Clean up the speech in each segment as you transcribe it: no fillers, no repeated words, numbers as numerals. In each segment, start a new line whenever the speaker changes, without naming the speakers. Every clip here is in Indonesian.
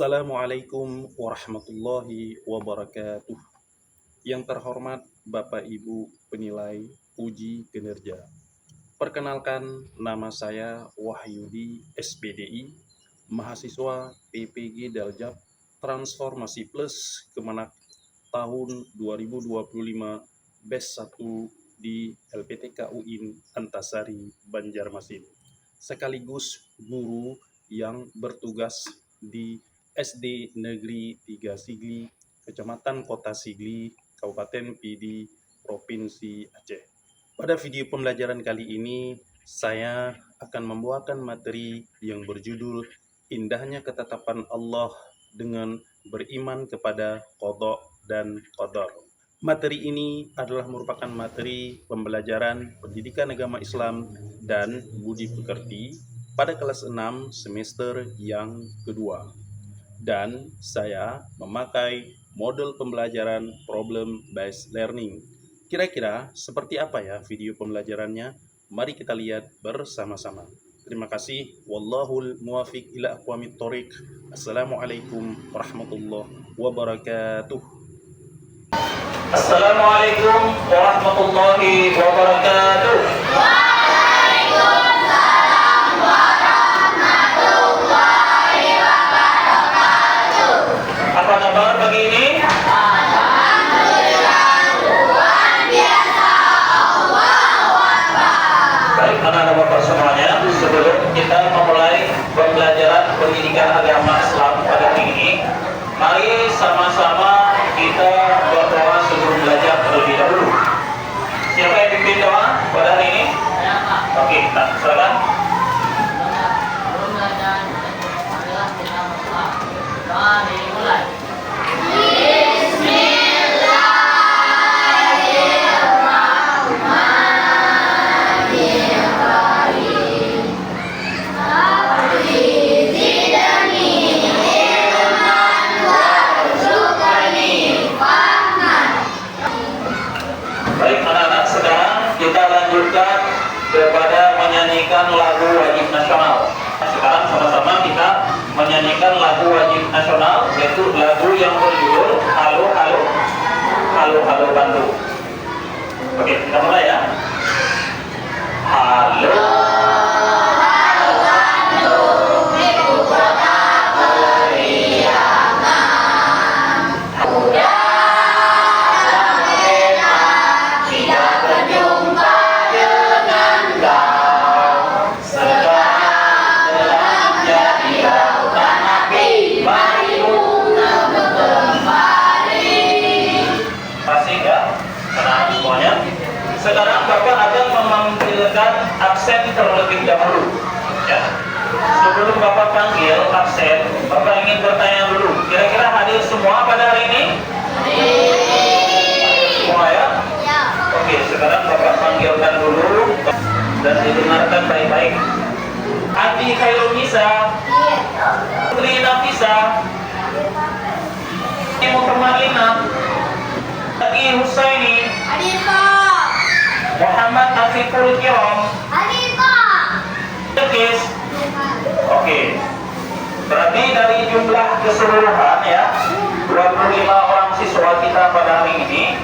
Assalamualaikum warahmatullahi wabarakatuh. Yang terhormat Bapak Ibu penilai uji kinerja. Perkenalkan, nama saya Wahyudi SPDI, mahasiswa PPG Daljab Transformasi Plus Kemenak tahun 2025 Batch 1 di LPTK UIN Antasari Banjarmasin, sekaligus guru yang bertugas di SD Negeri 3 Sigli, Kecamatan Kota Sigli, Kabupaten Pidi, Provinsi Aceh. Pada video pembelajaran kali ini, saya akan membawakan materi yang berjudul Indahnya Ketetapan Allah dengan Beriman kepada Qadha dan Qadar. Materi ini adalah merupakan materi pembelajaran pendidikan agama Islam dan budi pekerti pada kelas 6 semester yang kedua. Dan saya memakai model pembelajaran problem based learning. Kira-kira seperti apa ya video pembelajarannya? Mari kita lihat bersama-sama. Terima kasih. Wallahul muwafiq ila aqwamit thoriq. Assalamualaikum warahmatullahi wabarakatuh.
Assalamualaikum warahmatullahi wabarakatuh.
Waalaikumsalam warahmatullahi wabarakatuh.
Apa kabar pagi ini?
Alhamdulillah, luar biasa. Allahu Akbar.
Baik, anak-anak Bapak semuanya, sebelum kita memulai pembelajaran pendidikan agama Islam pada hari ini, mari sama-sama kita berdoa sebelum belajar terlebih dahulu. Siapa yang pimpin doa pada hari ini? Oke, nah, silakan. Baik anak-anak, sekarang kita lanjutkan kepada menyanyikan lagu wajib nasional. Sekarang sama-sama kita menyanyikan lagu wajib nasional, yaitu lagu yang berjudul Halo Halo Halo Halo Bandung. Oke, kita mulai ya. Halo. Sekarang Bapak akan memanggilkan absen terlebih dahulu. Ya. Sebelum Bapak panggil absen, Bapak ingin bertanya dulu. Kira-kira hadir semua pada hari ini? Semua ya? Oke, sekarang Bapak panggilkan dulu dan didengarkan baik-baik. Adi Khairul Nisa, Putri Nafisa, Ibu Permalina, Lagi Husaini, Muhammad Afiqul Kiram, Tekis. Oke. Berarti dari jumlah keseluruhan ya 25 orang siswa kita pada hari ini,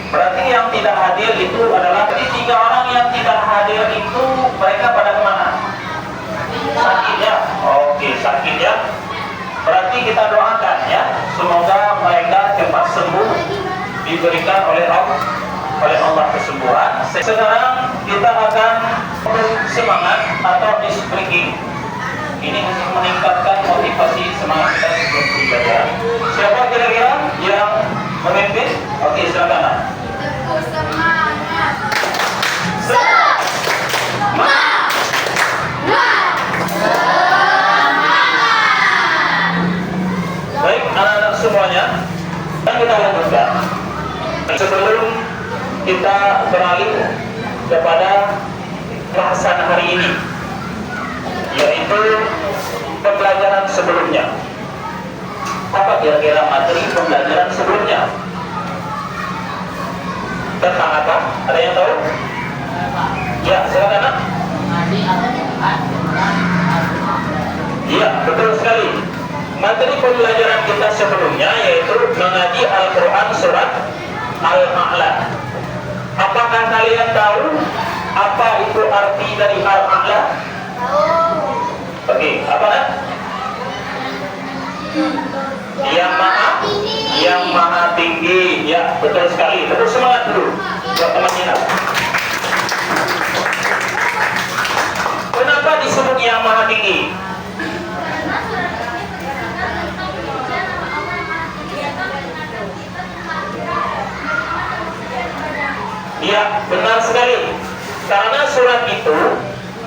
berarti yang tidak hadir itu adalah 3 orang yang tidak hadir itu mereka pada kemana? Sakit ya? Oke, sakit ya. Berarti kita doakan ya, semoga mereka cepat sembuh, diberikan oleh Allah kesembuhan. Sekarang kita akan semangat atau speaking. Ini untuk meningkatkan motivasi semangat kita sebelum belajar. Siapa kira-kira yang memimpin? Oke, silakan.
Semangat.
Baik, anak-anak semuanya, dan kita lanjutkan. Sebelum kita beralih kepada bahasan hari ini, yaitu pembelajaran sebelumnya. Apa kira-kira materi pembelajaran sebelumnya? Tentang apa? Ada yang tahu? Ya, silakan.
Nabi Al-Quran.
Iya, betul sekali. materi pembelajaran kita sebelumnya yaitu mengaji Al-Quran surat Al-A'la. Apakah kalian tahu apa itu arti dari Al-A'la? Oke, apa nak? Yang maha tinggi. Ya, betul sekali. Terus semangat dulu buat teman kita. Kenapa disebut yang maha tinggi? Ya, benar sekali. Karena surat itu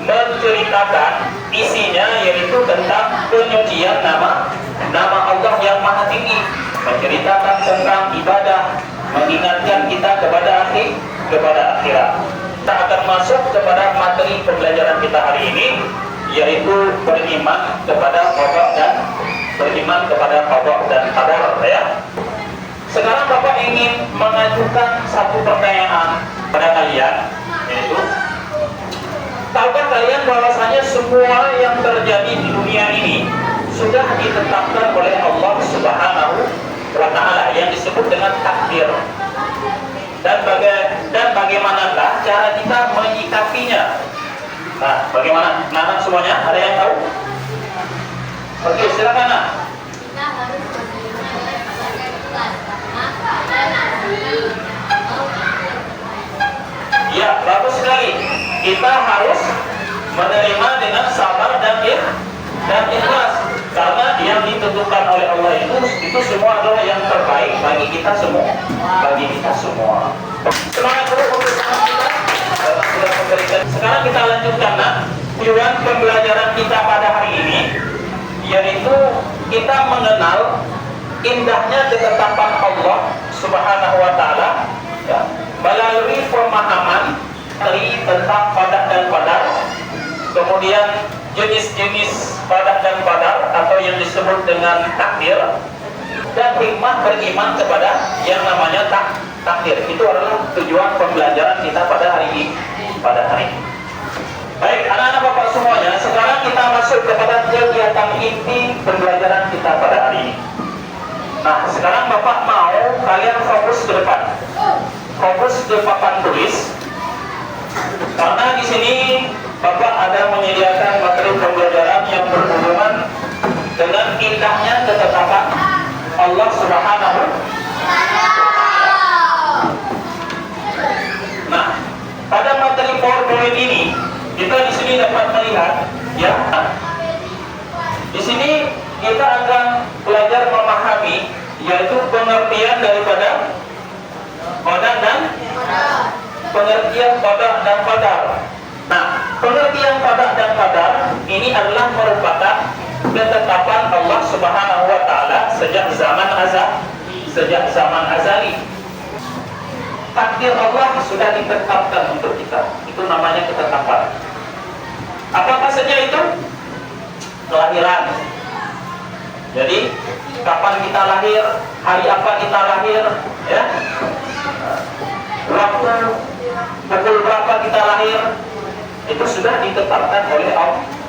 menceritakan isinya yaitu tentang penyucian nama Allah yang maha tinggi, menceritakan tentang ibadah, mengingatkan kita kepada akhirat. Kita akan masuk kepada materi pembelajaran kita hari ini, yaitu beriman kepada qada dan qadar, ya. Sekarang Bapak ingin mengajukan satu pertanyaan pada kalian, yaitu tahukah kalian bahwasanya semua yang terjadi di dunia ini sudah ditetapkan oleh Allah Subhanahu wa Ta'ala yang disebut dengan takdir, dan bagaimanakah cara kita menyikapinya? Nah, bagaimana? Nah, semuanya ada yang tahu? Oke, silakan. Nah. Ya, bagus sekali. Kita harus menerima dengan sabar dan ikhlas, karena yang ditentukan oleh Allah itu semua adalah yang terbaik bagi kita semua. Semangat dulu untuk kita. Sudah memberikan. Sekarang kita lanjutkan, nah, tujuan pembelajaran kita pada hari ini, yaitu kita mengenal indahnya ketetapan Allah Subhanahu wa Ta'ala, ya, melalui pemahaman dari tentang qada dan qadar, kemudian jenis-jenis qada dan qadar atau yang disebut dengan takdir, dan hikmah beriman kepada yang namanya takdir. Itu adalah tujuan pembelajaran kita pada hari ini. Baik, anak-anak Bapak semuanya, sekarang kita masuk kepada kegiatan inti pembelajaran kita pada hari ini. Nah, sekarang Bapak mau kalian fokus ke depan, fokus ke papan tulis, karena di sini Bapak ada menyediakan materi pembelajaran yang berhubungan dengan indahnya ketetapan Allah Subhanahu. Nah, pada materi PowerPoint ini kita di sini dapat melihat, ya, di sini kita akan belajar memahami yaitu pengertian daripada qada dan pengertian qada dan qadar. Nah, pengertian qada dan qadar ini adalah merupakan ketetapan Allah Subhanahu wa Ta'ala sejak zaman azali. Takdir Allah sudah ditetapkan untuk kita. Itu namanya ketetapan. Apa saja itu? Kelahiran. Jadi, kapan kita lahir, hari apa kita lahir, ya, waktu, pukul berapa kita lahir, itu sudah ditetapkan oleh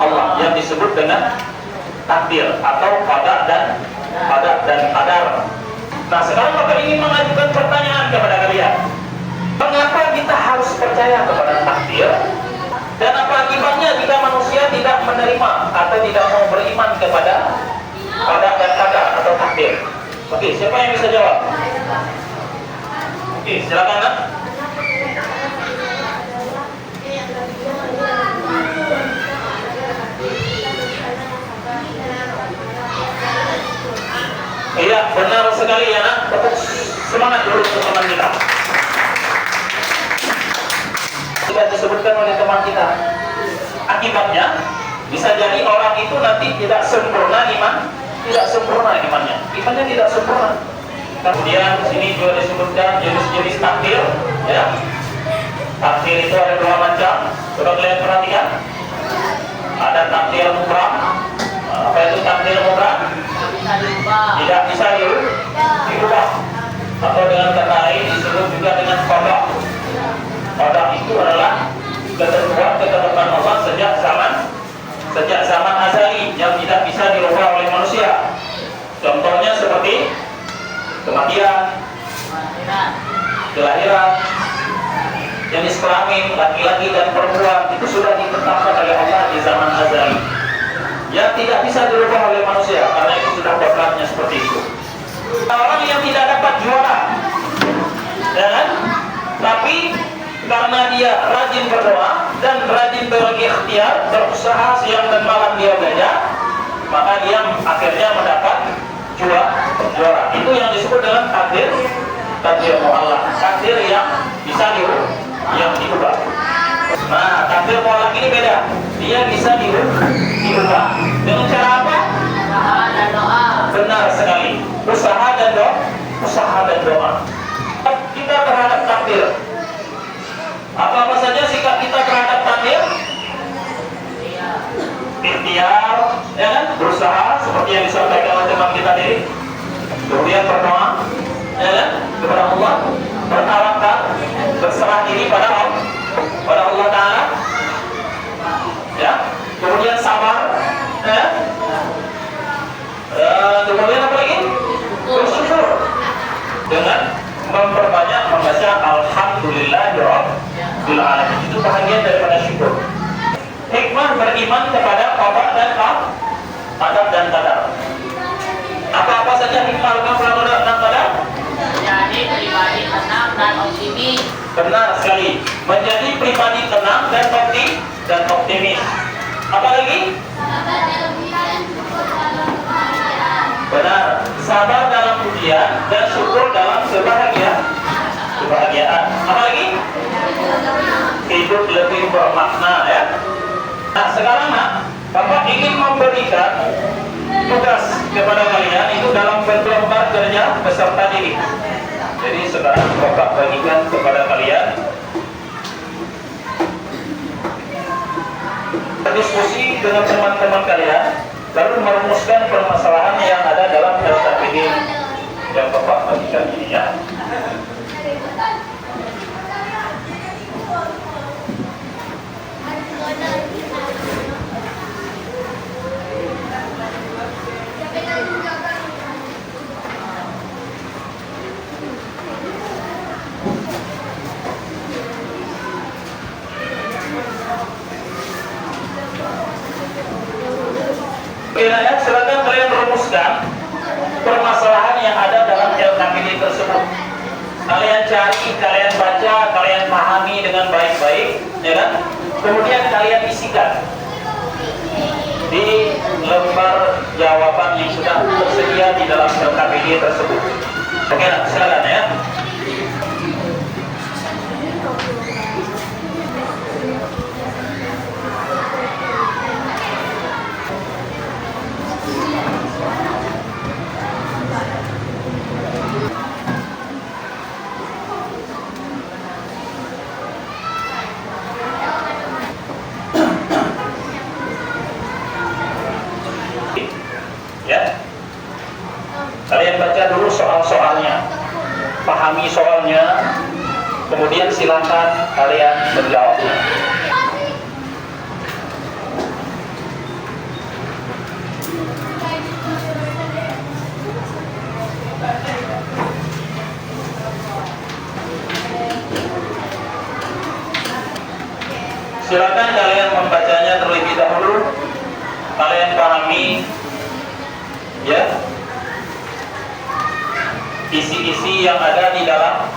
Allah yang disebut dengan takdir atau qada dan qadar. Nah, sekarang Bapak ingin mengajukan pertanyaan kepada kalian. Mengapa kita harus percaya kepada takdir? Dan apa akibatnya jika manusia tidak menerima atau tidak mau beriman kepada qada dan qadar atau takdir? Oke, siapa yang bisa jawab? Oke, silakan, Nak. Iya, benar sekali ya, Nak. Tepuk semangat dulu untuk teman kita. Sudah disebutkan oleh teman kita. Akibatnya bisa jadi orang itu nanti tidak sempurna imannya. Imannya tidak sempurna. Kemudian di sini juga disebutkan jenis-jenis takdir, ya. Takdir itu ada dua macam. Coba kalian perhatikan. Ada takdir mutlak. Apa itu takdir mutlak? Tidak bisa dirubah. Atau dengan kata lain disebut juga dengan qada. Qada itu adalah ketentuan ketetapan Allah sejak zaman azali yang tidak bisa dirubah oleh manusia. kematian, kelahiran, jenis kelamin laki-laki dan perempuan itu sudah ditetapkan oleh Allah di zaman azali, yang tidak bisa dirubah oleh manusia karena itu sudah kodratnya seperti itu. Orang yang tidak dapat juara, ya kan? Tapi karena dia rajin berdoa dan rajin berikhtiar, berusaha siang dan malam dia belajar, maka dia akhirnya mendapat juara. Itu yang disebut dengan takdir mu'allaq, takdir yang bisa diubah. Nah, takdir mu'allaq ini beda. Dia bisa diubah dengan cara apa? Benar sekali. Usaha dan doa. Kita terhadap takdir. Apa saja sikap kita terhadap takdir? Ikhtiar, ya kan? Berusaha seperti yang disampaikan oleh teman kita tadi. Kemudian berdoa, ya kan? Kepada Allah, bertawakal, berserah diri pada Allah Ta'ala. Ya. Kemudian sabar, ya. Kemudian apa lagi? Bersyukur dengan memperbanyak membaca Alhamdulillahirabbil alamin. Itu bahagian daripada syukur. Hikmah beriman kepada qada dan qadar dan qadar. Apa saja hikmah qada dan qadar?
Menjadi pribadi tenang dan optimis.
Benar sekali. Menjadi pribadi tenang dan optimis. Apa lagi? Benar. Sabar dalam ujian dan syukur dalam kebahagiaan. Apa lagi? Hidup lebih bermakna, ya. Nah, sekarang Bapak ingin memberikan tugas kepada kalian itu dalam bentuk lembar kerja peserta didik. Jadi sekarang Bapak bagikan kepada kalian berdiskusi dengan teman-teman kalian, lalu merumuskan permasalahan yang ada dalam LKPD yang Bapak bagikan ini, ya. Kiranya silakan kalian rumuskan permasalahan yang ada dalam LKPD tersebut. Kalian cari, kalian baca, kalian pahami dengan baik-baik, ya kan? Kemudian kalian isikan di lembar jawaban yang sudah tersedia di dalam LKPD tersebut. Oke, silakan, ya. Ya, kalian baca dulu soal-soalnya, pahami soalnya, kemudian silakan kalian menjawabnya. Silakan kalian membacanya terlebih dahulu, kalian pahami, ya, isi-isi yang ada di dalam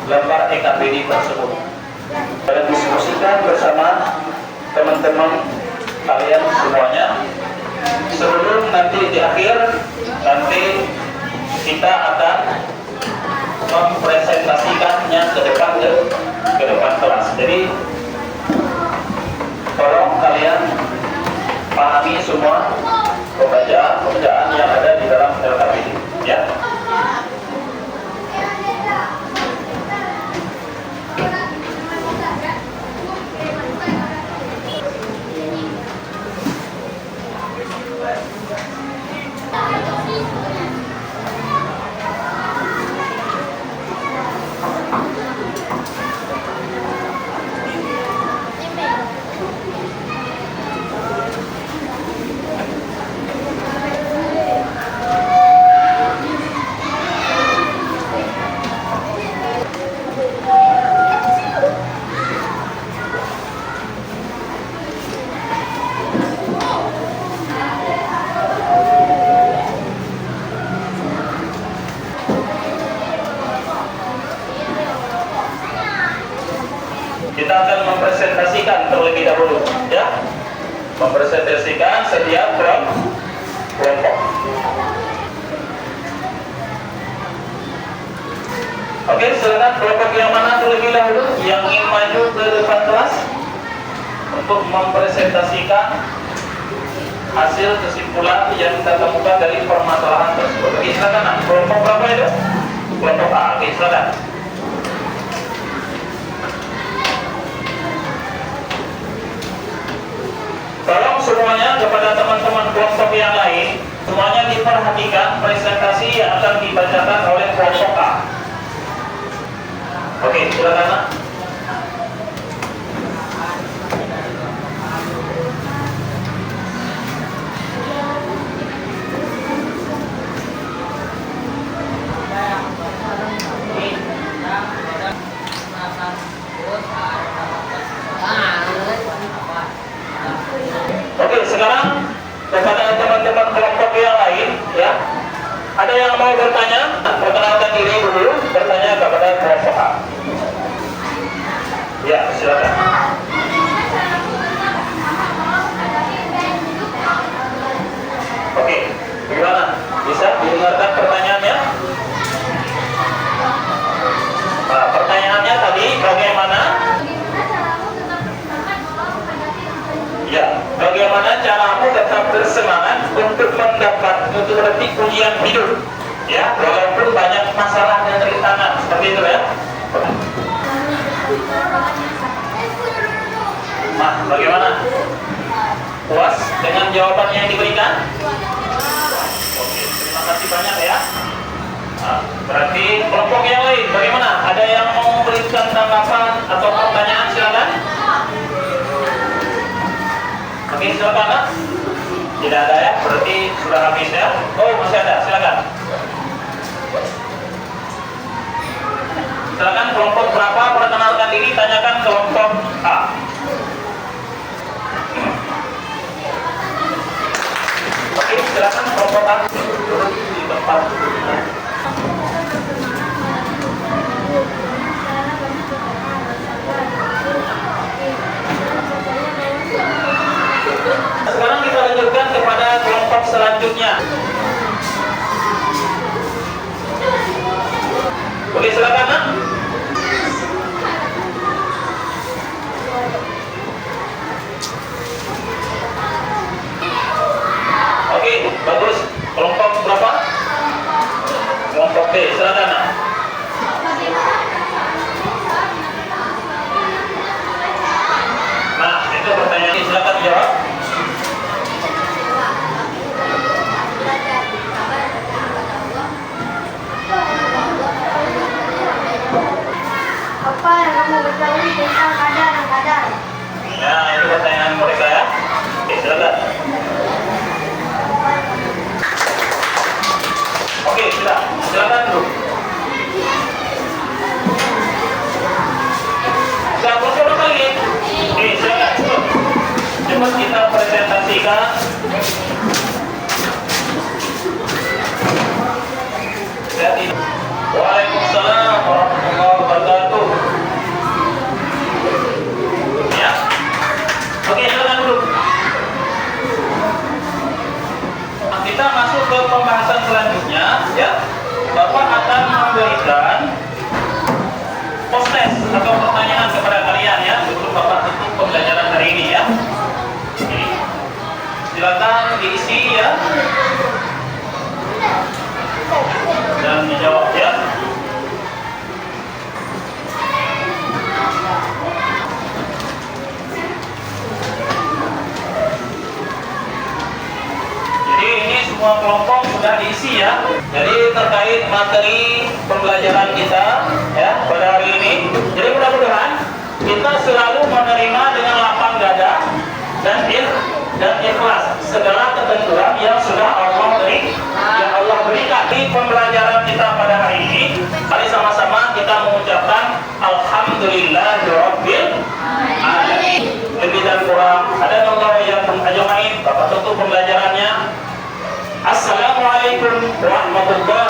lembar EKPD tersebut. Kalian diskusikan bersama teman-teman kalian semuanya sebelum nanti di akhir nanti kita akan mempresentasikannya ke depan kelas. Jadi tolong kalian pahami semua pembacaan yang ada di dalam LKPD, ya. mempresentasikan terlebih dahulu, ya. Mempresentasikan setiap kelompok. Oke, silakan kelompok yang mana terlebih dahulu yang ingin maju ke depan kelas untuk mempresentasikan hasil kesimpulan yang kita temukan dari permasalahan tersebut. Oke, silakan. Kelompok berapa itu? Kelompok A. Oke, silakan. Tolong semuanya kepada teman-teman kelompok yang lain, semuanya diperhatikan presentasi yang akan dibacakan oleh kelompok A. Oke, silakan, Nak. Oke, sekarang kepada teman-teman kelompok yang lain, ya, ada yang mau bertanya? Perkenalkan diri dulu, bertanya kepada kelompok A. Ya, silakan. Oke, gimana? Bisa didengarkan pertanyaannya? Nah, pertanyaannya tadi bagaimana? Ya, bagaimana caramu tetap bersemangat untuk mengerti ujian hidup? Ya, walaupun banyak masalah dan rintangan, seperti itu ya. Nah, bagaimana? Puas dengan jawaban yang diberikan? Oke, terima kasih banyak ya. Nah, berarti kelompok yang lain bagaimana? Ada yang mau memberikan tanggapan atau pertanyaan? Silakan. Oke, silakan, Nak. Tidak ada ya, berarti sudah habis ya. Oh, masih ada, silakan. Silakan kelompok berapa, perkenalkan diri, tanyakan kelompok A. Oke, silakan kelompok A duduk di tempat. Sekarang kita lanjutkan kepada kelompok selanjutnya. Oke, silakan, Nak. Oke, bagus. Kelompok berapa? Kelompok B, silakan, Nak. Nah, itu pertanyaan, silakan jawab.
Apa yang kamu ketahui tentang kadar?
Ya, itu pertanyaan mereka ya. Oke, silakan. Oke, silakan dulu. Siapa suruh kali? Oke, silakan. Cepat kita presentasikan. Waalaikumsalam warahmatullahi wabarakatuh. Ya. Oke, silakan dulu. Kita masuk ke pembahasan selanjutnya, ya. Bapak akan memberikan post test atau pertanyaan kepada kalian ya, sebelum Bapak tutup pembelajaran hari ini ya. Ini. Silakan diisi ya. Dan dijawab ya. Jadi ini semua kelompok sudah diisi ya. Jadi terkait materi pembelajaran kita ya pada hari ini. Jadi mudah-mudahan kita selalu menerima dengan lapang dada dan ikhlas segala ketentuan yang sudah Allah berikan di pembelajaran kita pada hari ini. Mari sama-sama kita mengucapkan Alhamdulillahirabbil alamin. Lebih dan kurang ada Allah yang ajmain. Bapak tutup pembelajarannya. Assalamualaikum warahmatullahi